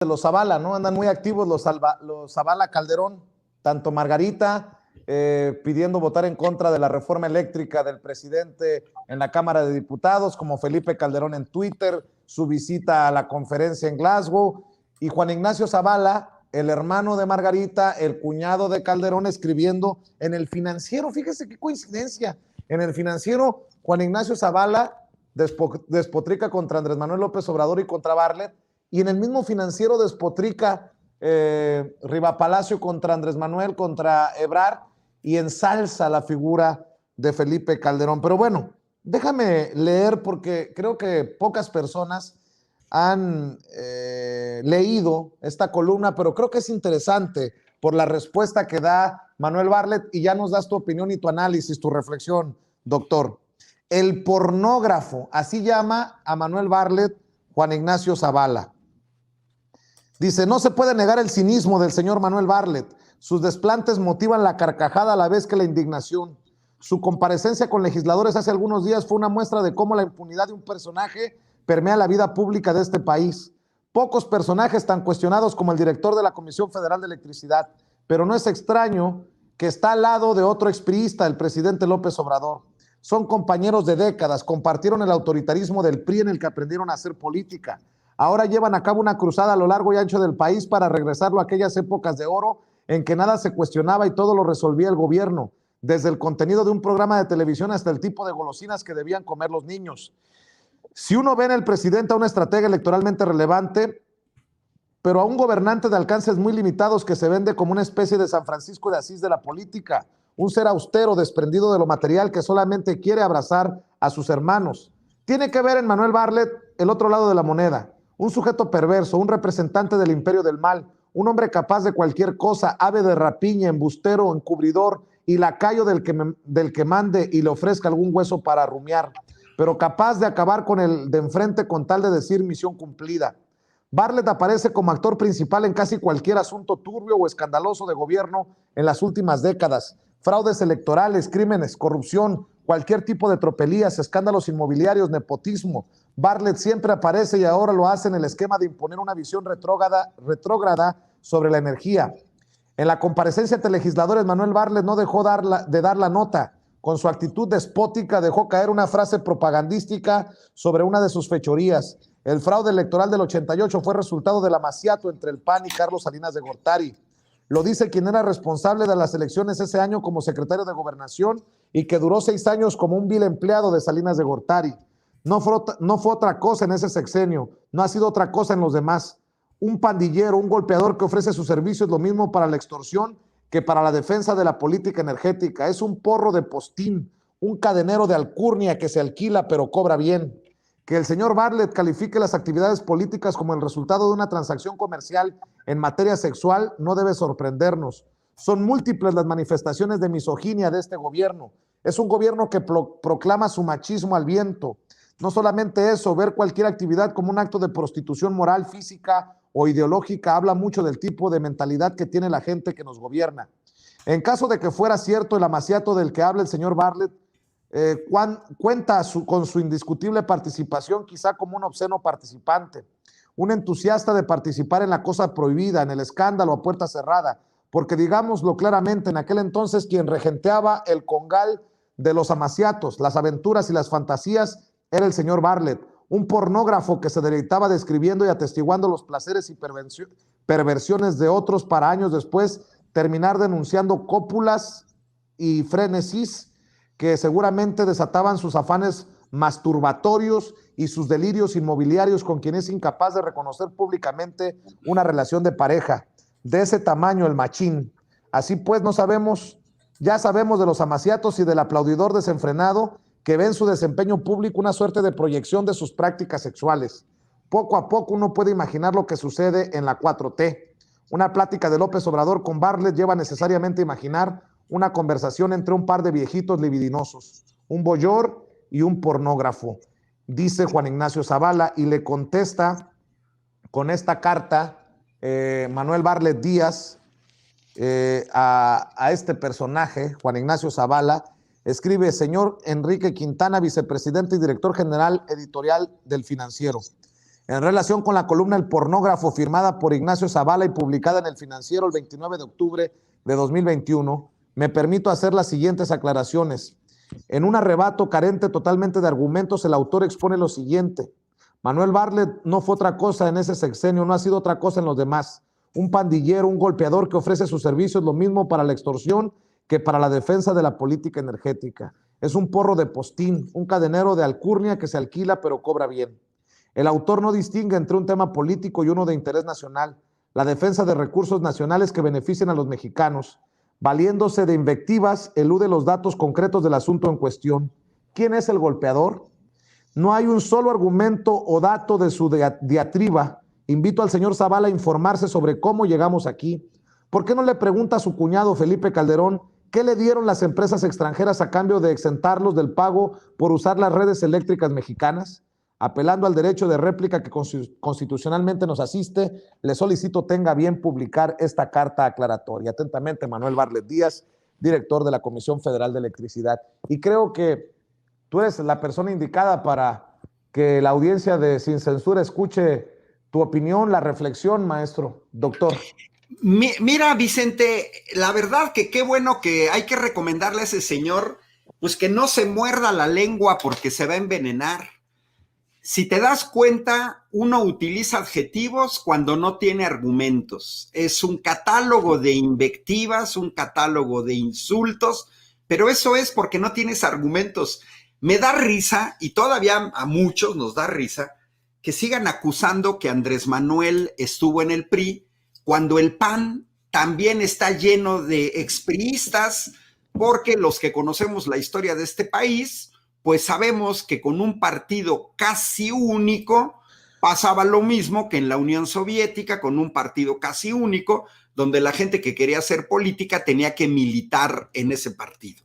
de los Zavala, ¿no? Andan muy activos los Zavala Calderón, tanto Margarita pidiendo votar en contra de la reforma eléctrica del presidente en la Cámara de Diputados, como Felipe Calderón en Twitter, su visita a la conferencia en Glasgow, y Juan Ignacio Zavala, el hermano de Margarita, el cuñado de Calderón, escribiendo en El Financiero. Fíjese qué coincidencia. En El Financiero, Juan Ignacio Zavala despotrica contra Andrés Manuel López Obrador y contra Bartlett, y en el mismo Financiero despotrica Riva Palacio contra Andrés Manuel, contra Ebrard, y ensalza la figura de Felipe Calderón. Pero bueno, déjame leer porque creo que pocas personas han leído esta columna, pero creo que es interesante por la respuesta que da Manuel Bartlett, y ya nos das tu opinión y tu análisis, tu reflexión, doctor. El pornógrafo, así llama a Manuel Bartlett Juan Ignacio Zavala. Dice, no se puede negar el cinismo del señor Manuel Bartlett. Sus desplantes motivan la carcajada a la vez que la indignación. Su comparecencia con legisladores hace algunos días fue una muestra de cómo la impunidad de un personaje permea la vida pública de este país. Pocos personajes tan cuestionados como el director de la Comisión Federal de Electricidad, pero no es extraño que está al lado de otro expriista, el presidente López Obrador. Son compañeros de décadas, compartieron el autoritarismo del PRI en el que aprendieron a hacer política. Ahora llevan a cabo una cruzada a lo largo y ancho del país para regresarlo a aquellas épocas de oro en que nada se cuestionaba y todo lo resolvía el gobierno, desde el contenido de un programa de televisión hasta el tipo de golosinas que debían comer los niños. Si uno ve en el presidente a un estratega electoralmente relevante, pero a un gobernante de alcances muy limitados que se vende como una especie de San Francisco de Asís de la política, un ser austero, desprendido de lo material, que solamente quiere abrazar a sus hermanos. Tiene que ver en Manuel Bartlett el otro lado de la moneda, un sujeto perverso, un representante del imperio del mal, un hombre capaz de cualquier cosa, ave de rapiña, embustero, encubridor y lacayo del que mande y le ofrezca algún hueso para rumiar, pero capaz de acabar con el de enfrente con tal de decir misión cumplida. Bartlett aparece como actor principal en casi cualquier asunto turbio o escandaloso de gobierno en las últimas décadas. Fraudes electorales, crímenes, corrupción, cualquier tipo de tropelías, escándalos inmobiliarios, nepotismo. Bartlett siempre aparece y ahora lo hace en el esquema de imponer una visión retrógrada sobre la energía. En la comparecencia ante legisladores, Manuel Bartlett no dejó de dar la nota. Con su actitud despótica dejó caer una frase propagandística sobre una de sus fechorías. El fraude electoral del 88 fue resultado del amaciato entre el PAN y Carlos Salinas de Gortari. Lo dice quien era responsable de las elecciones ese año como secretario de Gobernación y que duró 6 años como un vil empleado de Salinas de Gortari. No fue otra cosa en ese sexenio, no ha sido otra cosa en los demás. Un pandillero, un golpeador que ofrece sus servicios lo mismo para la extorsión que para la defensa de la política energética. Es un porro de postín, un cadenero de alcurnia que se alquila pero cobra bien. Que el señor Bartlett califique las actividades políticas como el resultado de una transacción comercial en materia sexual no debe sorprendernos. Son múltiples las manifestaciones de misoginia de este gobierno. Es un gobierno que proclama su machismo al viento. No solamente eso, ver cualquier actividad como un acto de prostitución moral, física o ideológica habla mucho del tipo de mentalidad que tiene la gente que nos gobierna. En caso de que fuera cierto el amaciato del que habla el señor Bartlett, cuenta con su indiscutible participación, quizá como un obsceno participante, un entusiasta de participar en la cosa prohibida, en el escándalo a puerta cerrada, porque digámoslo claramente, en aquel entonces quien regenteaba el congal de los amaciatos, las aventuras y las fantasías era el señor Bartlett, un pornógrafo que se deleitaba describiendo y atestiguando los placeres y perversiones de otros para años después terminar denunciando cópulas y frenesis que seguramente desataban sus afanes masturbatorios y sus delirios inmobiliarios con quien es incapaz de reconocer públicamente una relación de pareja. De ese tamaño el machín. Así pues, ya sabemos de los amaciatos y del aplaudidor desenfrenado que ve en su desempeño público una suerte de proyección de sus prácticas sexuales. Poco a poco uno puede imaginar lo que sucede en la 4T. Una plática de López Obrador con Bartlett lleva necesariamente a imaginar una conversación entre un par de viejitos libidinosos, un boyor y un pornógrafo, dice Juan Ignacio Zavala, y le contesta con esta carta Manuel Bartlett Díaz a este personaje, Juan Ignacio Zavala. Escribe: señor Enrique Quintana, vicepresidente y director general editorial del Financiero. En relación con la columna El Pornógrafo, firmada por Ignacio Zavala y publicada en El Financiero el 29 de octubre de 2021, me permito hacer las siguientes aclaraciones. En un arrebato carente totalmente de argumentos, el autor expone lo siguiente: Manuel Bartlett no fue otra cosa en ese sexenio, no ha sido otra cosa en los demás. Un pandillero, un golpeador que ofrece sus servicios lo mismo para la extorsión que para la defensa de la política energética. Es un porro de postín, un cadenero de alcurnia que se alquila pero cobra bien. El autor no distingue entre un tema político y uno de interés nacional, la defensa de recursos nacionales que beneficien a los mexicanos. Valiéndose de invectivas, elude los datos concretos del asunto en cuestión. ¿Quién es el golpeador? No hay un solo argumento o dato de su diatriba. Invito al señor Zavala a informarse sobre cómo llegamos aquí. ¿Por qué no le pregunta a su cuñado Felipe Calderón qué le dieron las empresas extranjeras a cambio de exentarlos del pago por usar las redes eléctricas mexicanas? Apelando al derecho de réplica que constitucionalmente nos asiste, le solicito tenga bien publicar esta carta aclaratoria. Atentamente, Manuel Bartlett Díaz, director de la Comisión Federal de Electricidad. Y creo que tú eres la persona indicada para que la audiencia de Sin Censura escuche tu opinión, la reflexión, maestro, doctor. Mira, Vicente, la verdad que qué bueno que hay que recomendarle a ese señor, pues que no se muerda la lengua porque se va a envenenar. Si te das cuenta, uno utiliza adjetivos cuando no tiene argumentos. Es un catálogo de invectivas, un catálogo de insultos, pero eso es porque no tienes argumentos. Me da risa, y todavía a muchos nos da risa, que sigan acusando que Andrés Manuel estuvo en el PRI, cuando el PAN también está lleno de expriistas, porque los que conocemos la historia de este país, pues sabemos que con un partido casi único pasaba lo mismo que en la Unión Soviética, con un partido casi único, donde la gente que quería hacer política tenía que militar en ese partido.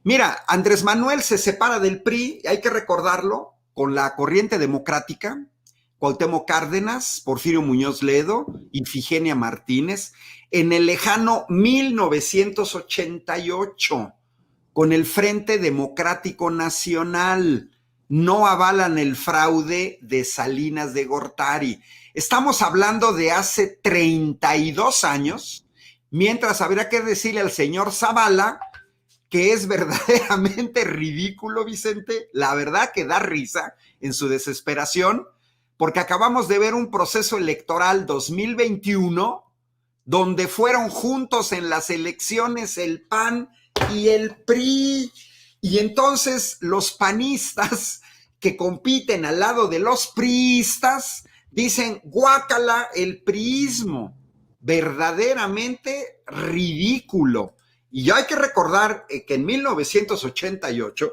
Mira, Andrés Manuel se separa del PRI, hay que recordarlo, con la corriente democrática, Cuauhtémoc Cárdenas, Porfirio Muñoz Ledo, Ifigenia Martínez, en el lejano 1988, con el Frente Democrático Nacional. No avalan el fraude de Salinas de Gortari. Estamos hablando de hace 32 años, mientras habría que decirle al señor Zavala que es verdaderamente ridículo, Vicente, la verdad que da risa en su desesperación, porque acabamos de ver un proceso electoral 2021 donde fueron juntos en las elecciones el PAN y el PRI, y entonces los panistas que compiten al lado de los priistas dicen guácala el priismo, verdaderamente ridículo. Y hay que recordar que en 1988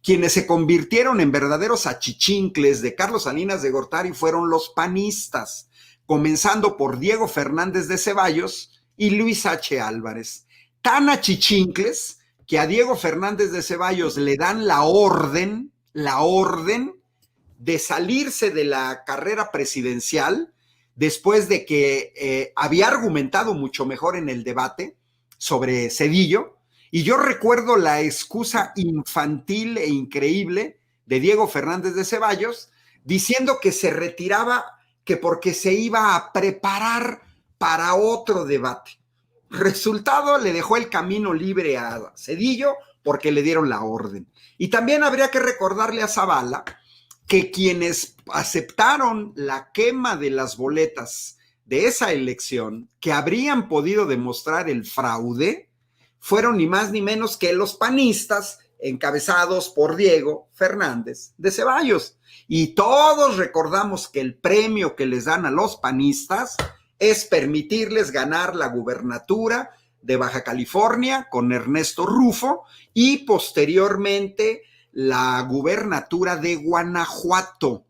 quienes se convirtieron en verdaderos achichincles de Carlos Salinas de Gortari fueron los panistas, comenzando por Diego Fernández de Ceballos y Luis H. Álvarez. Tan achichincles que a Diego Fernández de Ceballos le dan la orden de salirse de la carrera presidencial después de que había argumentado mucho mejor en el debate sobre Zedillo. Y yo recuerdo la excusa infantil e increíble de Diego Fernández de Ceballos diciendo que se retiraba, que porque se iba a preparar para otro debate. Resultado, le dejó el camino libre a Zedillo porque le dieron la orden. Y también habría que recordarle a Zavala que quienes aceptaron la quema de las boletas de esa elección, que habrían podido demostrar el fraude, fueron ni más ni menos que los panistas encabezados por Diego Fernández de Ceballos. Y todos recordamos que el premio que les dan a los panistas es permitirles ganar la gubernatura de Baja California con Ernesto Rufo y posteriormente la gubernatura de Guanajuato.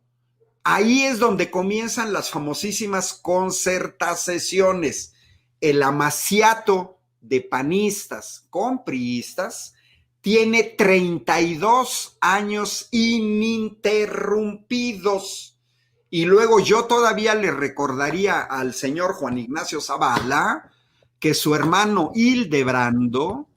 Ahí es donde comienzan las famosísimas concertaciones, el amaciato de panistas con priistas tiene 32 años ininterrumpidos. Y luego yo todavía le recordaría al señor Juan Ignacio Zavala que su hermano Hildebrando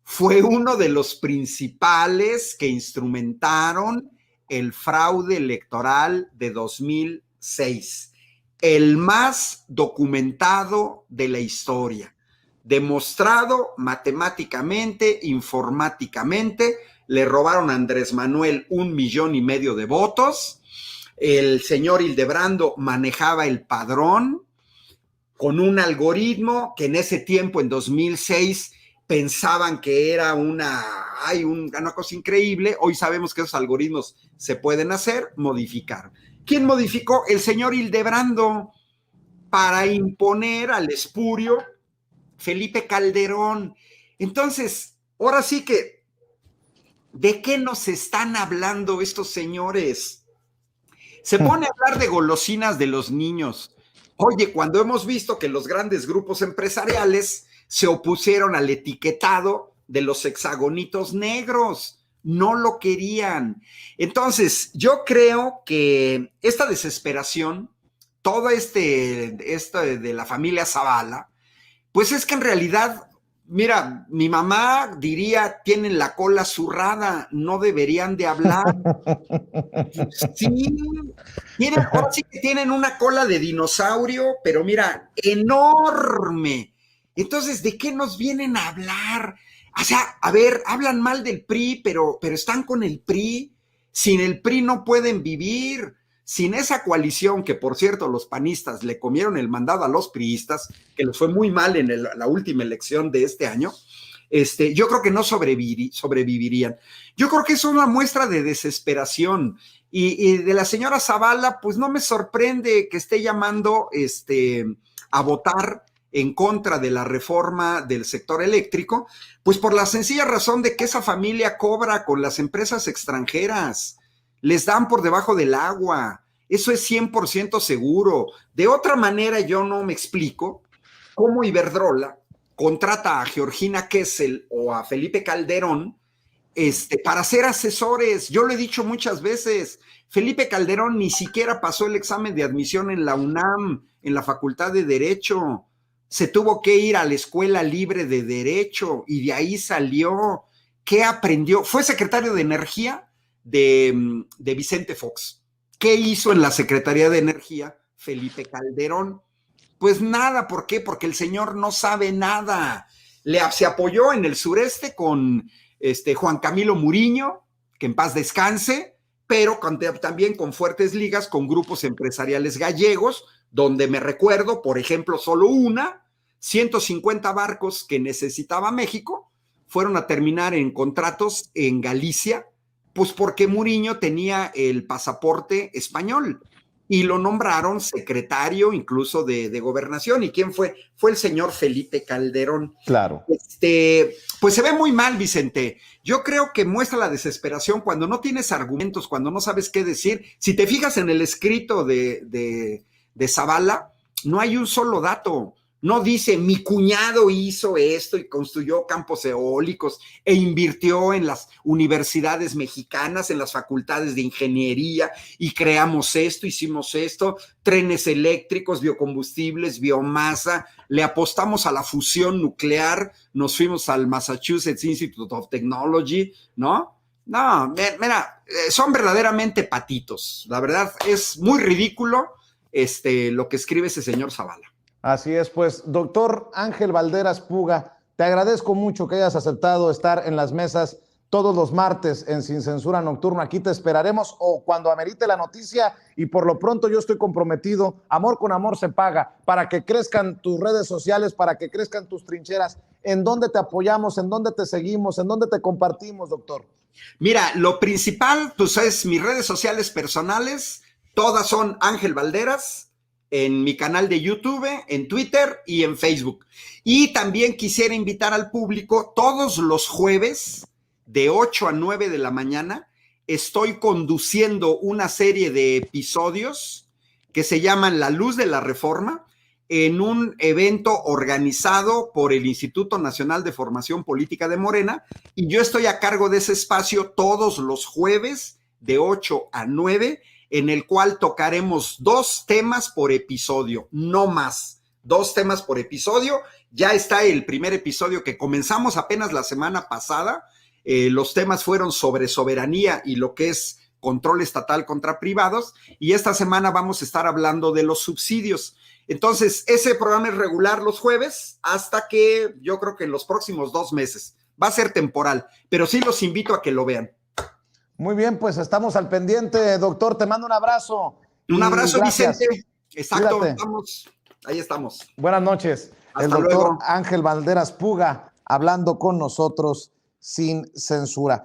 fue uno de los principales que instrumentaron el fraude electoral de 2006. 2006. El más documentado de la historia. Demostrado matemáticamente, informáticamente. Le robaron a Andrés Manuel 1,5 millones de votos. El señor Hildebrando manejaba el padrón con un algoritmo que en ese tiempo, en 2006, pensaban que era una cosa increíble. Hoy sabemos que esos algoritmos se pueden modificar. ¿Quién modificó? El señor Hildebrando, para imponer al espurio Felipe Calderón. Entonces, ahora sí que, ¿de qué nos están hablando estos señores? Se pone a hablar de golosinas de los niños. Oye, cuando hemos visto que los grandes grupos empresariales se opusieron al etiquetado de los hexagonitos negros, no lo querían. Entonces, yo creo que esta desesperación, todo esto de la familia Zavala, pues es que en realidad, mira, mi mamá diría, tienen la cola zurrada, no deberían de hablar. Sí, ahora sí que tienen una cola de dinosaurio, pero mira, enorme. Entonces, ¿de qué nos vienen a hablar? O sea, a ver, hablan mal del PRI, pero están con el PRI. Sin el PRI no pueden vivir. Sin esa coalición, que por cierto los panistas le comieron el mandado a los priistas, que les fue muy mal en la última elección de este año, yo creo que no sobrevivirían. Yo creo que es una muestra de desesperación. Y de la señora Zavala, pues no me sorprende que esté llamando a votar en contra de la reforma del sector eléctrico, pues por la sencilla razón de que esa familia cobra con las empresas extranjeras, les dan por debajo del agua, eso es 100% seguro. De otra manera yo no me explico cómo Iberdrola contrata a Georgina Kessel o a Felipe Calderón para ser asesores. Yo lo he dicho muchas veces, Felipe Calderón ni siquiera pasó el examen de admisión en la UNAM, en la Facultad de Derecho. Se tuvo que ir a la Escuela Libre de Derecho y de ahí salió. ¿Qué aprendió? Fue secretario de Energía de Vicente Fox. ¿Qué hizo en la Secretaría de Energía Felipe Calderón? Pues nada, ¿por qué? Porque el señor no sabe nada. Se apoyó en el sureste con Juan Camilo Muriño, que en paz descanse, pero también con fuertes ligas con grupos empresariales gallegos, donde me recuerdo, por ejemplo, solo 150 barcos que necesitaba México fueron a terminar en contratos en Galicia, pues porque Muriño tenía el pasaporte español y lo nombraron secretario incluso de gobernación. ¿Y quién fue? Fue el señor Felipe Calderón. Claro. Pues se ve muy mal, Vicente. Yo creo que muestra la desesperación cuando no tienes argumentos, cuando no sabes qué decir. Si te fijas en el escrito de Zavala, no hay un solo dato. No dice, mi cuñado hizo esto y construyó campos eólicos e invirtió en las universidades mexicanas, en las facultades de ingeniería y creamos esto, hicimos esto, trenes eléctricos, biocombustibles, biomasa, le apostamos a la fusión nuclear, nos fuimos al Massachusetts Institute of Technology, ¿no? No, mira, son verdaderamente patitos. La verdad es muy ridículo lo que escribe ese señor Zavala. Así es, pues, doctor Ángel Valderas Puga, te agradezco mucho que hayas aceptado estar en las mesas todos los martes en Sin Censura Nocturno. Aquí te esperaremos o cuando amerite la noticia y por lo pronto yo estoy comprometido, amor con amor se paga, para que crezcan tus redes sociales, para que crezcan tus trincheras. ¿En dónde te apoyamos? ¿En dónde te seguimos? ¿En dónde te compartimos, doctor? Mira, lo principal, pues es mis redes sociales personales, todas son Ángel Valderas, en mi canal de YouTube, en Twitter y en Facebook. Y también quisiera invitar al público, todos los jueves, de 8 a 9 de la mañana, estoy conduciendo una serie de episodios que se llaman La Luz de la Reforma, en un evento organizado por el Instituto Nacional de Formación Política de Morena, y yo estoy a cargo de ese espacio todos los jueves, de 8 a 9, en el cual tocaremos 2 temas por episodio, no más, 2 temas por episodio. Ya está el primer episodio que comenzamos apenas la semana pasada. Los temas fueron sobre soberanía y lo que es control estatal contra privados, y esta semana vamos a estar hablando de los subsidios. Entonces, ese programa es regular los jueves hasta que yo creo que en los próximos 2 meses. Va a ser temporal, pero sí los invito a que lo vean. Muy bien, pues estamos al pendiente, doctor. Te mando un abrazo. Un abrazo, gracias. Vicente. Exacto, Cuídate. ahí estamos. Buenas noches. Hasta el doctor luego. Ángel Valderas Puga hablando con nosotros sin censura.